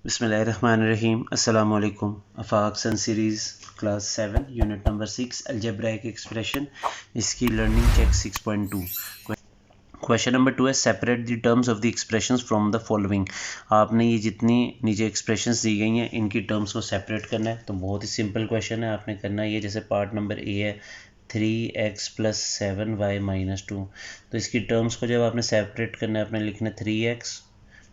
बिस्मिल्लाहिर्रहमानिर्रहीम अस्सलाम वालेकुम। Afaq sun series class 7 unit number 6 algebraic expression, इसकी लर्निंग चेक 6.2। क्वेश्चन नंबर 2 है separate the terms of the expressions from the following. आपने ये जितनी नीचे एक्सप्रेशंस दी गई हैं इनकी टर्म्स को सेपरेट करना है। तो बहुत ही सिंपल क्वेश्चन है, आपने करना है ये। जैसे पार्ट नंबर ए है 3x + 7y - 2। तो इसकी टर्म्स को जब आपने सेपरेट करना है, आपने लिखना है 3x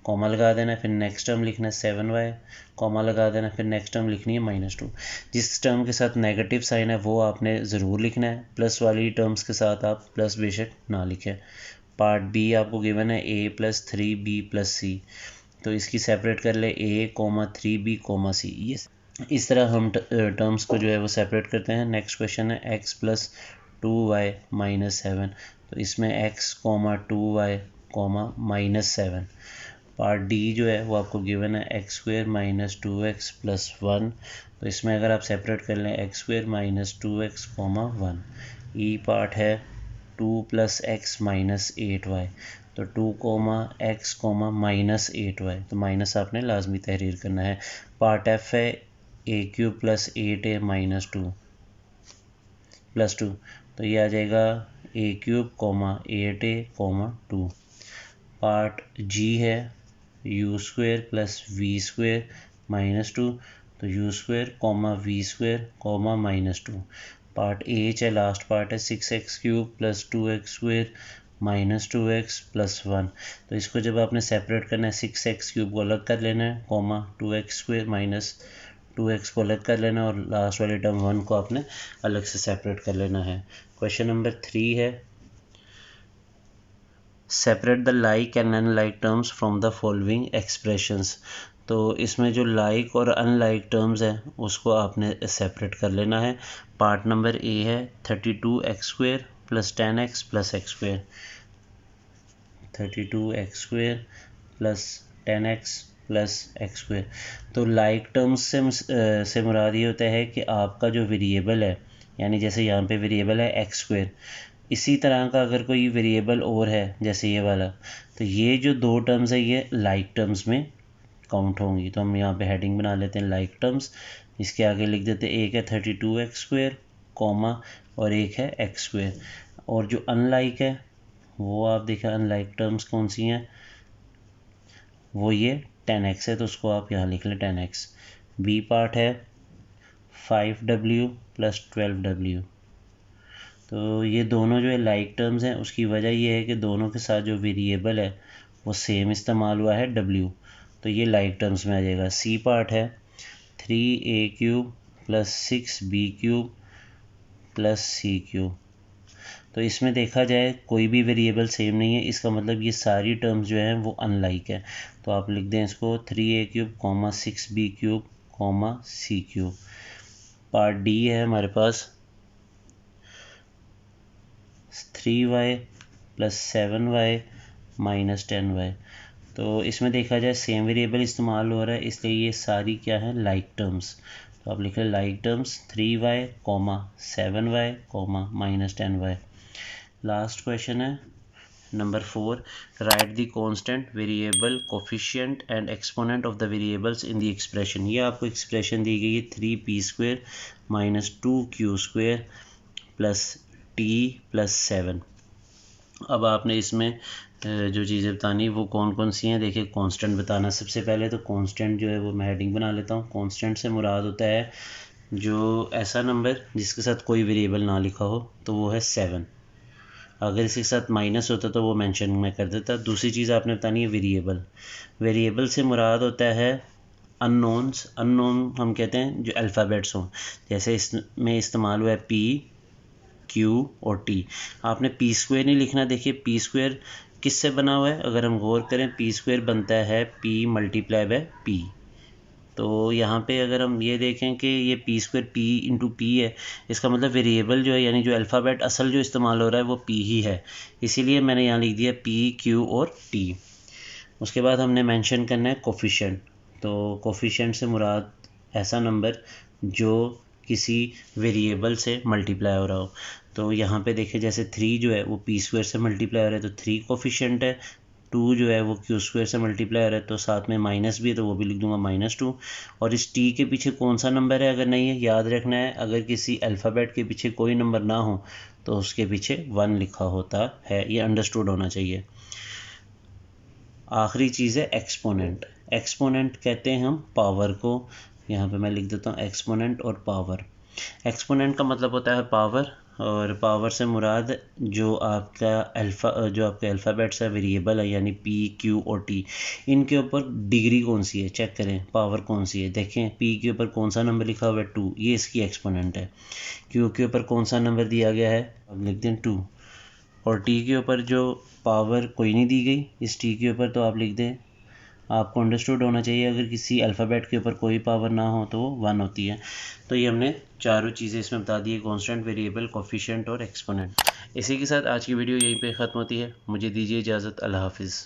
कॉमा लगा देना है, फिर नेक्स्ट टर्म लिखना है 7y कॉमा लगा देना है, फिर नेक्स्ट टर्म लिखनी है -2। जिस टर्म के साथ नेगेटिव साइन है वो आपने ज़रूर लिखना है, प्लस वाली टर्म्स के साथ आप प्लस बेशक ना लिखें। पार्ट बी आपको गिवन है a + 3b + c। तो इसकी सेपरेट कर ले a, 3b, c। ये इस तरह हम टर्म्स को जो है वो सेपरेट करते हैं। नेक्स्ट क्वेश्चन है x + 2y - 7। तो इसमें x, 2y, -7। पार्ट डी जो है वो आपको गिवन है x² - 2x + 1। तो इसमें अगर आप सेपरेट कर लें x² - 2x, 1। ई पार्ट है 2 + x - 8y। तो 2, x, -8y। तो माइनस आपने लाजमी तहरीर करना है। पार्ट एफ है a³ + 8a - 2 + 2। तो ये आ जाएगा a³ 8a 2। पार्ट जी है u² + v² - 2। तो u², v², -2। पार्ट एच है, लास्ट पार्ट है 6x³ + 2x² - 2x + 1। तो इसको जब आपने सेपरेट करना है 6x³ को अलग कर लेना है, 2x² - 2x को अलग कर लेना है, और लास्ट वाली टर्म 1 को आपने अलग से सेपरेट कर लेना है। क्वेश्चन नंबर 3 है separate the like and unlike terms from the following expressions. तो इसमें जो लाइक और अनलाइक टर्म्स हैं उसको आपने सेपरेट कर लेना है। पार्ट नंबर ए है 32x² + 10x + x²। 32x² + 10x + x²। तो लाइक टर्म्स से मुराद ये होता है कि आपका जो वेरिएबल है, यानी जैसे यहाँ पे वेरिएबल है x², इसी तरह का अगर कोई वेरिएबल और है जैसे ये वाला, तो ये जो दो टर्म्स है ये लाइक टर्म्स में काउंट होंगी। तो हम यहाँ पे हेडिंग बना लेते हैं लाइक टर्म्स। इसके आगे लिख देते हैं, एक है 32x², और एक है x²। और जो अनलाइक है वो आप देखें अनलाइक टर्म्स कौन सी हैं, वो ये 10x है, तो उसको आप यहाँ लिख लें 10x। बी पार्ट है 5w + 12w। तो ये दोनों जो है लाइक टर्म्स हैं, उसकी वजह ये है कि दोनों के साथ जो वेरिएबल है वो सेम इस्तेमाल हुआ है w। तो ये लाइक टर्म्स में आ जाएगा। सी पार्ट है 3a³ + 6b³ + c³। तो इसमें देखा जाए कोई भी वेरिएबल सेम नहीं है, इसका मतलब ये सारी टर्म्स जो हैं वो अनलाइक है। तो आप लिख दें इसको 3a³, 6b³ c³। Part D है हमारे पास 3y + 7y - 10y। तो इसमें देखा जाए सेम वेरिएबल इस्तेमाल हो रहा है, इसलिए ये सारी क्या है लाइक टर्म्स। तो आप लिख लें like terms 3y, 7y, -10y। Last question है number 4। Write the constant, variable, coefficient and exponent of the variables in the expression. ये आपको एक्सप्रेशन दी गई है 3p² - 2q² + t + 7। अब आपने इसमें जो चीज़ें बतानी वो कौन कौन सी हैं। देखिए कांस्टेंट बताना, सबसे पहले तो कांस्टेंट जो है वो मैं हेडिंग बना लेता हूँ। कांस्टेंट से मुराद होता है जो ऐसा नंबर जिसके साथ कोई वेरिएबल ना लिखा हो, तो वो है 7। अगर इसके साथ माइनस होता तो वो मेंशन मैं कर देता। दूसरी चीज़ आपने बतानी है वेरिएबल। वेरिएबल से मुराद होता है अननोन्स। अननोन हम कहते हैं जो अल्फ़ाबेट्स हों, जैसे इसमें इस्तेमाल हुआ है पी, क्यू और टी। आपने p² नहीं लिखना। देखिए p² किससे बना हुआ है, अगर हम गौर करें p² बनता है p × p। तो यहाँ पे अगर हम ये देखें कि ये p² p है, इसका मतलब वेरिएबल जो है यानी जो अल्फ़ाबेट असल जो इस्तेमाल हो रहा है वो p ही है, इसीलिए मैंने यहाँ लिख दिया p, q और t। उसके बाद हमने मेंशन करना है कोफिशिएंट। तो कोफिशिएंट से मुराद ऐसा नंबर जो किसी वेरिएबल से मल्टीप्लाई हो रहा हो। तो यहाँ पे देखिए जैसे 3 जो है वो p² से मल्टीप्लाई हो रहा है, तो 3 कोफिशिएंट है। 2 जो है वो क्यू स्क्वायर से मल्टीप्लाई हो रहा है, तो साथ में माइनस भी है तो वो भी लिख दूंगा -2। और इस टी के पीछे कौन सा नंबर है अगर नहीं है याद रखना है, अगर किसी अल्फ़ाबेट के पीछे कोई नंबर ना हो तो उसके पीछे 1 लिखा होता है, ये अंडरस्टूड होना चाहिए। आखिरी चीज़ है एक्सपोनेंट। एक्सपोनेंट कहते हैं हम पावर को, यहाँ पे मैं लिख देता हूँ एक्सपोनेंट और पावर। एक्सपोनेंट का मतलब होता है पावर, और पावर से मुराद जो आपका अल्फ़ाबेट्स है वेरिएबल है, यानी पी क्यू और टी, इनके ऊपर डिग्री कौन सी है चेक करें, पावर कौन सी है देखें। पी के ऊपर कौन सा नंबर लिखा हुआ है 2, ये इसकी एक्सपोनेंट है। क्यू के ऊपर कौन सा नंबर दिया गया है, अब लिख दें 2। और टी के ऊपर जो पावर कोई नहीं दी गई, इस टी के ऊपर तो आप लिख दें, आपको अंडरस्टूड होना चाहिए अगर किसी अल्फ़ाबेट के ऊपर कोई पावर ना हो तो वो 1 होती है। तो ये हमने चारों चीज़ें इसमें बता दी है, कांस्टेंट, वेरिएबल, कोफिशिएंट और एक्सपोनेंट। इसी के साथ आज की वीडियो यहीं पे ख़त्म होती है। मुझे दीजिए इजाज़त। अल्लाह हाफिज़।